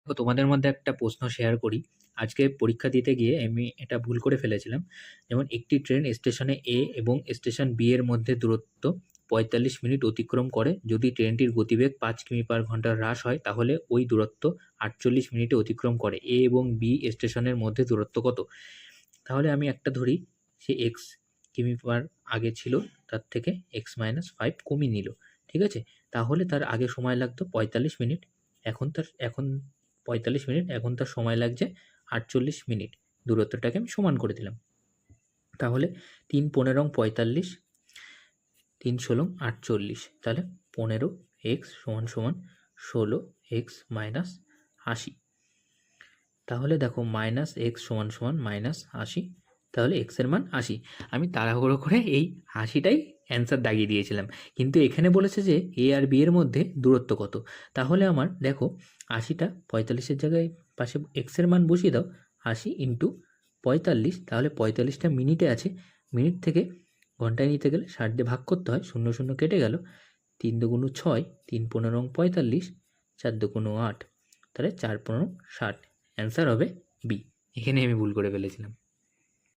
তো তোমাদের মধ্যে একটা প্রশ্ন শেয়ার করি। আজকে পরীক্ষা দিতে গিয়ে আমি এটা ভুল করে ফেলেছিলাম। যেমন একটি ট্রেন স্টেশনে এ এবং স্টেশন বি এর মধ্যে দূরত্ব ৪৫ মিনিট অতিক্রম করে। যদি ট্রেনটির গতিবেগ ৫ কিমি/ঘন্টা হ্রাস হয় তাহলে ওই দূরত্ব ৪৮ মিনিটে অতিক্রম করে। এ এবং বি স্টেশনের মধ্যে দূরত্ব কত? তাহলে আমি একটা ধরি, সে এক্স কিমি পার আগে ছিল, তার থেকে x-5 কমিয়ে নিল। ঠিক আছে? তাহলে তার আগে সময় লাগতো ৪৫ মিনিট, এখন ৪৫ মিনিট, এখন তার সময় লাগছে ৪৮ মিনিট। দূরত্বটাকে আমি সমান করে দিলাম। তাহলে ৩×১৫=৪৫, ৩×১৬=৪৮। তাহলে 15x = 16x-80। তাহলে দেখো -x -80, তাহলে x এর মান ৮০। আমি তাড়াহুড়ো করে এই ৮০টাই অ্যান্সার দাগিয়ে দিয়েছিলাম, কিন্তু এখানে বলেছে যে এ আর বি এর মধ্যে দূরত্ব কত। তাহলে আমার দেখো ৮০টা ৪৫-এর জায়গায় পাশে x এর মান বসিয়ে দাও, ৮০ × ৪৫, তাহলে ৪৫টা মিনিটে আছে। মিনিট থেকে ঘন্টায় নিতে গেলে ৬০ দিয়ে ভাগ করতে হয়, ০ ০ কেটে গেল, ৩ × ২ = ৬, ৩×১৫=৪৫, ৪ × ২ = ৮, তাহলে ৪ × ১৫ = ৬০। অ্যান্সার হবে বি। এখানে আমি ভুল করে ফেলেছিলাম।